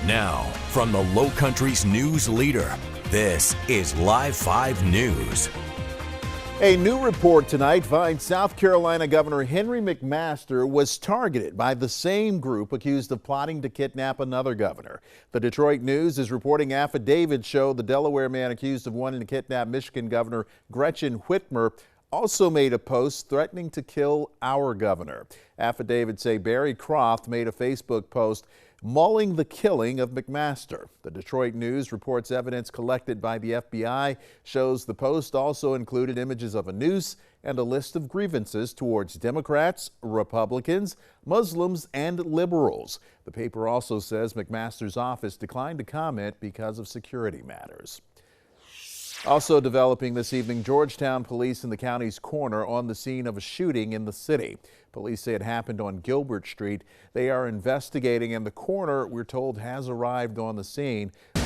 Now, from the Low Country's news leader, this is Live 5 News. A new report tonight finds South Carolina Governor Henry McMaster was targeted by the same group accused of plotting to kidnap another governor. The Detroit News is reporting affidavits show the Delaware man accused of wanting to kidnap Michigan Governor Gretchen Whitmer also made a post threatening to kill our governor. Affidavits say Barry Croft made a Facebook post mulling the killing of McMaster. The Detroit News reports evidence collected by the FBI shows the post also included images of a noose and a list of grievances towards Democrats, Republicans, Muslims, and liberals. The paper also says McMaster's office declined to comment because of security matters. Also developing this evening, Georgetown police in the county's corner on the scene of a shooting in the city. Police say it happened on Gilbert Street. They are investigating, and the coroner, we're told, has arrived on the scene. On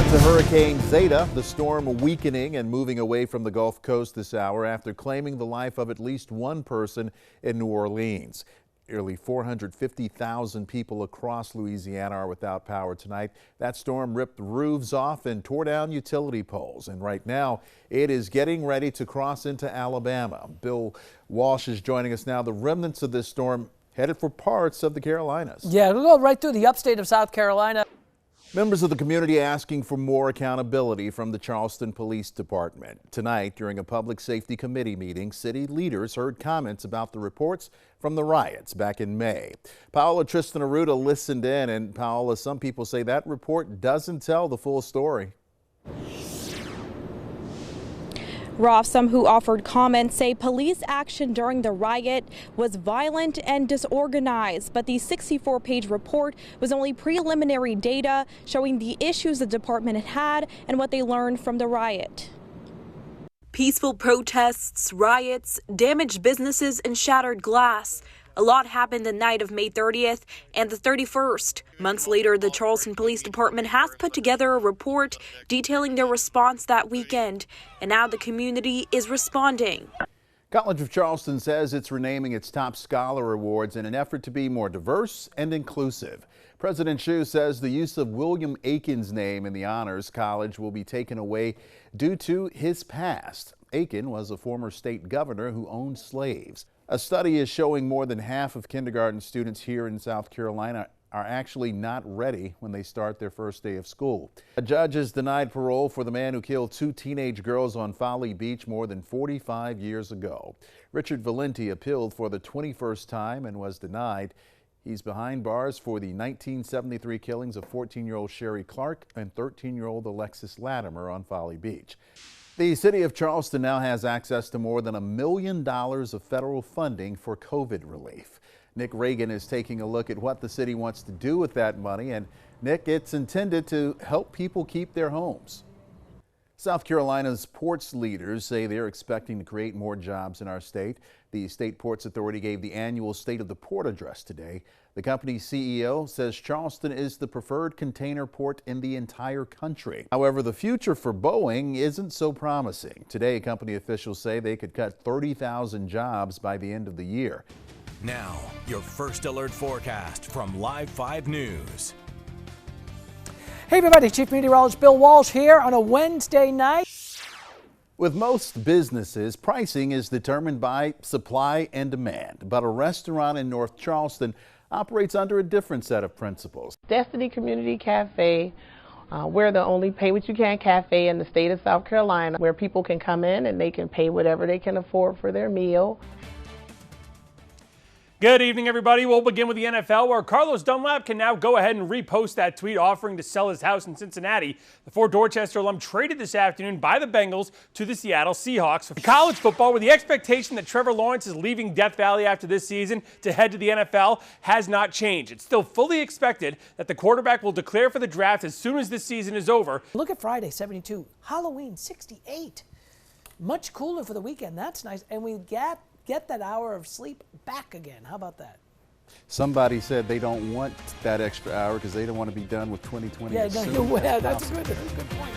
to Hurricane Zeta, the storm weakening and moving away from the Gulf Coast this hour after claiming the life of at least one person in New Orleans. Nearly 450,000 people across Louisiana are without power tonight. That storm ripped roofs off and tore down utility poles. And right now, it is getting ready to cross into Alabama. Bill Walsh is joining us now. The remnants of this storm headed for parts of the Carolinas. Yeah, it'll go right through the upstate of South Carolina. Members of the community asking for more accountability from the Charleston Police Department. Tonight, during a public safety committee meeting, city leaders heard comments about the reports from the riots back in May. Paola Tristan Arruda listened in, and Paola, some people say that report doesn't tell the full story. Roth, some who offered comments say police action during the riot was violent and disorganized, but the 64-page report was only preliminary data showing the issues the department had and what they learned from the riot. Peaceful protests, riots, damaged businesses, and shattered glass. A lot happened the night of May 30th and the 31st. Months later, the Charleston Police Department has put together a report detailing their response that weekend, and now the community is responding. College of Charleston says it's renaming its top scholar awards in an effort to be more diverse and inclusive. President Chu says the use of William Aiken's name in the honors college will be taken away due to his past. Aiken was a former state governor who owned slaves. A study is showing more than half of kindergarten students here in South Carolina are actually not ready when they start their first day of school. A judge has denied parole for the man who killed two teenage girls on Folly Beach more than 45 years ago. Richard Valenti appealed for the 21st time and was denied. He's behind bars for the 1973 killings of 14-year-old Sherry Clark and 13-year-old Alexis Latimer on Folly Beach. The city of Charleston now has access to more than $1 million of federal funding for COVID relief. Nick Reagan is taking a look at what the city wants to do with that money. And Nick, it's intended to help people keep their homes. South Carolina's ports leaders say they're expecting to create more jobs in our state. The State Ports Authority gave the annual State of the Port address today. The company's CEO says Charleston is the preferred container port in the entire country. However, the future for Boeing isn't so promising. Today, company officials say they could cut 30,000 jobs by the end of the year. Now, your first alert forecast from Live 5 News. Hey everybody, Chief Meteorologist Bill Walsh here on a Wednesday night. With most businesses, pricing is determined by supply and demand, but a restaurant in North Charleston operates under a different set of principles. Destiny Community Cafe, we're the only pay-what-you-can cafe in the state of South Carolina where people can come in and they can pay whatever they can afford for their meal. Good evening, everybody. We'll begin with the NFL, where Carlos Dunlap can now go ahead and repost that tweet offering to sell his house in Cincinnati. The Fort Dorchester alum traded this afternoon by the Bengals to the Seattle Seahawks. For college football, where the expectation that Trevor Lawrence is leaving Death Valley after this season to head to the NFL has not changed. It's still fully expected that the quarterback will declare for the draft as soon as this season is over. Look at Friday, 72. Halloween, 68. Much cooler for the weekend. That's nice. And we get that hour of sleep back again. How about that? Somebody said they don't want that extra hour because they don't want to be done with 2020. Yeah, no, that's a good point.